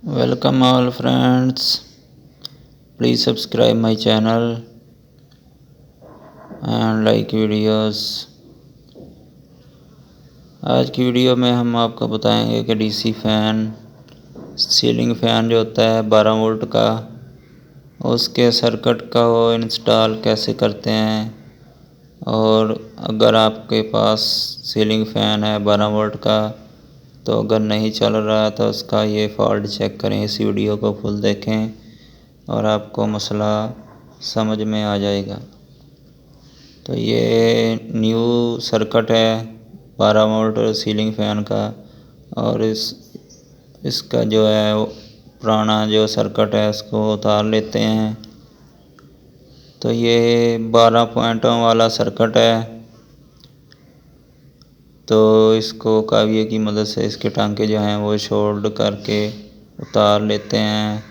Welcome all friends. Please subscribe my channel and like videos. आज की video में हम आपको बताएंगे कि डीसी फ़ैन सीलिंग फ़ैन जो होता है 12 वोल्ट का, उसके सर्किट का वो इंस्टॉल कैसे करते हैं। और अगर आपके पास सीलिंग फ़ैन है 12 वोल्ट का, तो अगर नहीं चल रहा है तो उसका ये फॉल्ट चेक करें। इस वीडियो को फुल देखें और आपको मसला समझ में आ जाएगा। तो ये न्यू सर्किट है 12 वोल्ट सीलिंग फ़ैन का, और इसका जो है पुराना जो सर्किट है उसको उतार लेते हैं। तो ये 12 पॉइंटों वाला सर्किट है, तो इसको काविये की मदद से इसके टांके जो हैं वो शोल्ड करके उतार लेते हैं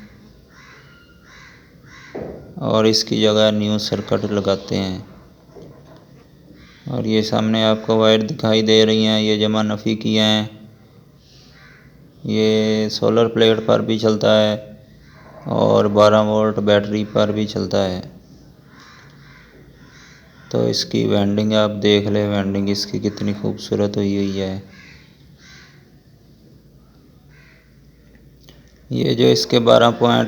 और इसकी जगह न्यू सर्किट लगाते हैं। और ये सामने आपको वायर दिखाई दे रही हैं, ये जमा नफ़ी की हैं। ये सोलर प्लेट पर भी चलता है और 12 वोल्ट बैटरी पर भी चलता है। तो इसकी वेल्डिंग आप देख लें, वेल्डिंग इसकी कितनी खूबसूरत हुई है। ये जो इसके 12 पॉइंट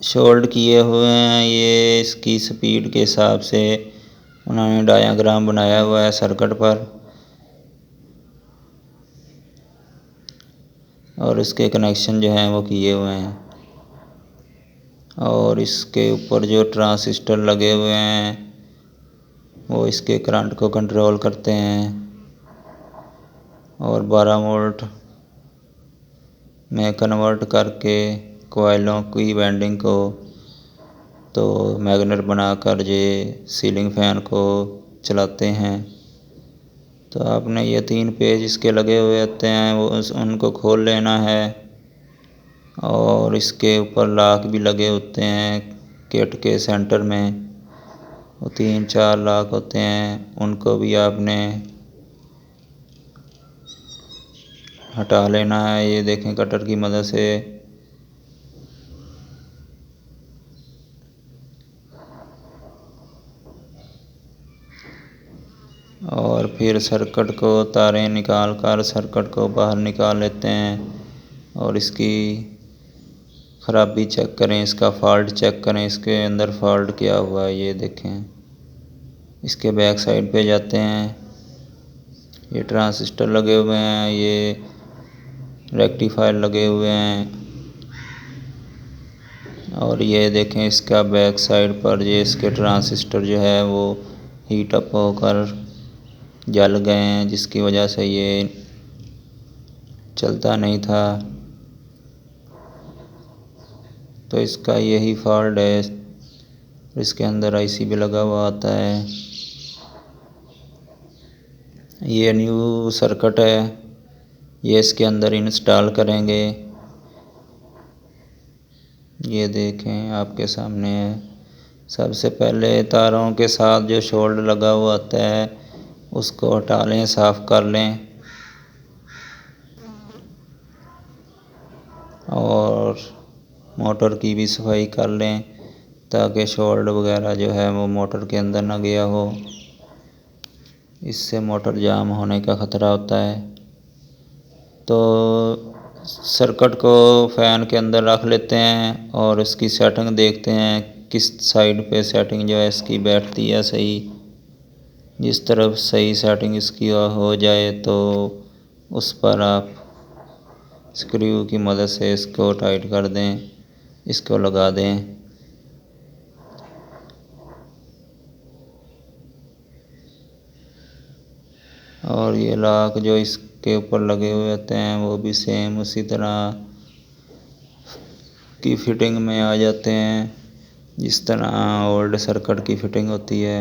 शोल्ड किए हुए हैं, ये इसकी स्पीड के हिसाब से उन्होंने डायाग्राम बनाया हुआ है सर्किट पर, और इसके कनेक्शन जो हैं वो किए हुए हैं। और इसके ऊपर जो ट्रांजिस्टर लगे हुए हैं वो इसके करंट को कंट्रोल करते हैं। और 12 वोल्ट में कन्वर्ट करके कोयलों की वाइंडिंग को तो मैग्नेट बनाकर ये सीलिंग फ़ैन को चलाते हैं। तो आपने ये 3 पेज इसके लगे हुए होते हैं, वो उनको खोल लेना है। और इसके ऊपर लॉक भी लगे होते हैं किट के सेंटर में, वो 3-4 लॉक होते हैं, उनको भी आपने हटा लेना है। ये देखें कटर की मदद से। और फिर सर्किट को तारें निकाल कर सर्किट को बाहर निकाल लेते हैं और इसकी ख़राबी चेक करें, इसका फॉल्ट चेक करें, इसके अंदर फॉल्ट क्या हुआ है। ये देखें, इसके बैक साइड पे जाते हैं, ये ट्रांजिस्टर लगे हुए हैं, ये रेक्टिफायर लगे हुए हैं। और ये देखें इसका बैक साइड पर ये इसके ट्रांजिस्टर जो है वो हीट अप होकर जल गए हैं, जिसकी वजह से ये चलता नहीं था। तो इसका यही फॉल्ट है। इसके अंदर आईसी भी लगा हुआ आता है। ये न्यू सर्किट है, ये इसके अंदर इंस्टॉल करेंगे। ये देखें आपके सामने है। सबसे पहले तारों के साथ जो शोल्ड लगा हुआ होता है उसको हटा लें, साफ़ कर लें। और मोटर की भी सफाई कर लें ताकि शोल्ड वगैरह जो है वो मोटर के अंदर ना गया हो, इससे मोटर जाम होने का ख़तरा होता है। तो सर्किट को फ़ैन के अंदर रख लेते हैं और इसकी सेटिंग देखते हैं किस साइड पे सेटिंग जो है इसकी बैठती है सही। जिस तरफ सही सेटिंग इसकी हो जाए तो उस पर आप स्क्रू की मदद से इसको टाइट कर दें, इसको लगा दें। और ये लॉक जो इसके ऊपर लगे हुए होते हैं वो भी सेम उसी तरह की फिटिंग में आ जाते हैं जिस तरह ओल्ड सर्किट की फ़िटिंग होती है।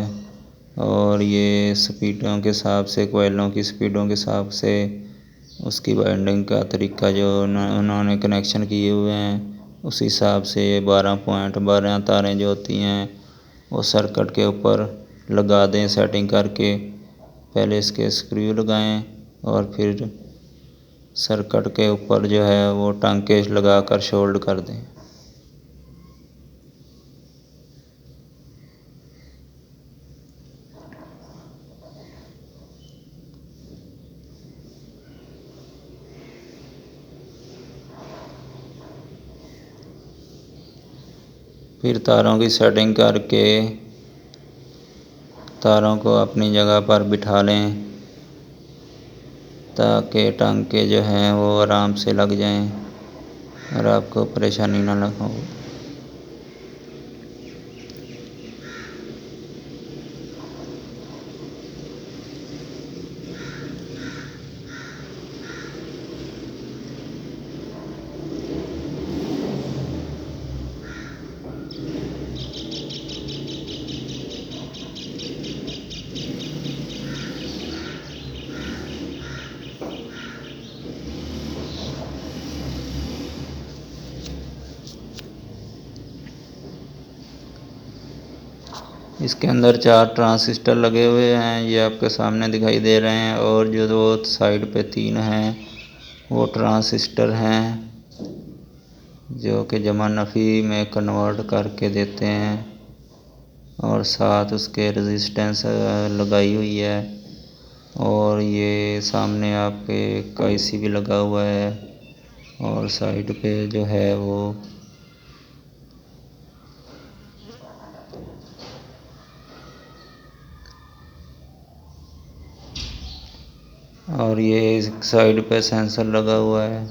और ये स्पीडों के हिसाब से, कोयलों की स्पीडों के हिसाब से उसकी वाइंडिंग का तरीका जो उन्होंने कनेक्शन किए हुए हैं उस हिसाब से ये 12 तारें जो होती हैं वो सर्किट के ऊपर लगा दें सेटिंग करके। पहले इसके स्क्रू लगाएं और फिर सर्किट के ऊपर जो है वो टांके लगाकर सोल्ड कर दें। फिर तारों की सेटिंग करके तारों को अपनी जगह पर बिठा लें ताकि टांके जो हैं वो आराम से लग जाएं और आपको परेशानी ना हो। इसके अंदर 4 ट्रांजिस्टर लगे हुए हैं, ये आपके सामने दिखाई दे रहे हैं, और जो दो साइड पे 3 हैं वो ट्रांजिस्टर हैं जो कि जमा नफ़ी में कन्वर्ट करके देते हैं, और साथ उसके रेजिस्टेंस लगाई हुई है। और ये सामने आपके एक IC भी लगा हुआ है, और साइड पे जो है वो और ये साइड पे सेंसर लगा हुआ है।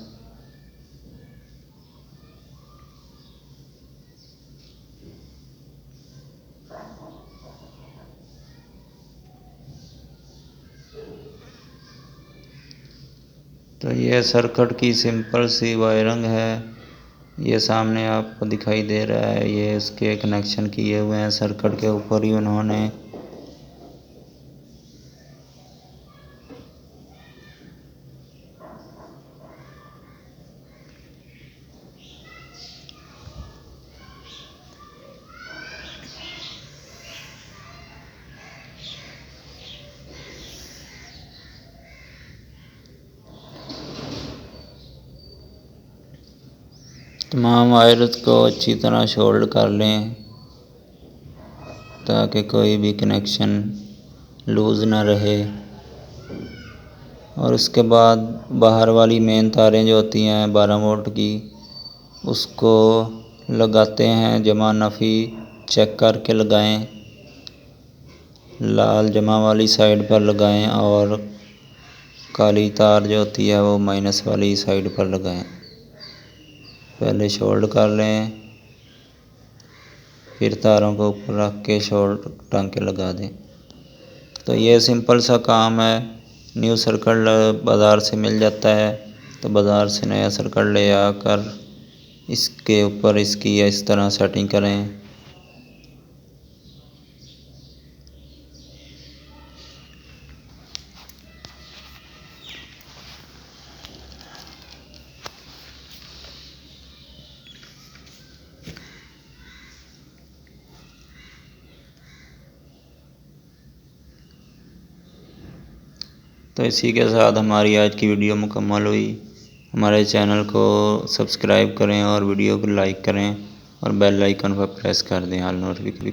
तो ये सर्किट की सिंपल सी वायरिंग है, ये सामने आपको दिखाई दे रहा है। ये इसके कनेक्शन किए हुए हैं सर्किट के ऊपर ही उन्होंने। तमाम वायर्स को अच्छी तरह सोल्ड कर लें ताकि कोई भी कनेक्शन लूज़ ना रहे। और उसके बाद बाहर वाली मेन तारें जो होती हैं 12 वोल्ट की, उसको लगाते हैं। जमा नफ़ी चेक करके लगाएं, लाल जमा वाली साइड पर लगाएं और काली तार जो होती है वो माइनस वाली साइड पर लगाएं। पहले सोल्ड कर लें, फिर तारों को ऊपर रख के सोल्ड टांके लगा दें। तो ये सिंपल सा काम है। न्यू सर्किट बाज़ार से मिल जाता है, तो बाज़ार से नया सर्किट ले आकर इसके ऊपर इसकी इस तरह सेटिंग करें। तो इसी के साथ हमारी आज की वीडियो मुकम्मल हुई। हमारे चैनल को सब्सक्राइब करें और वीडियो को लाइक करें और बेल आइकन पर प्रेस कर दें ऑल नोटिफिकेशन।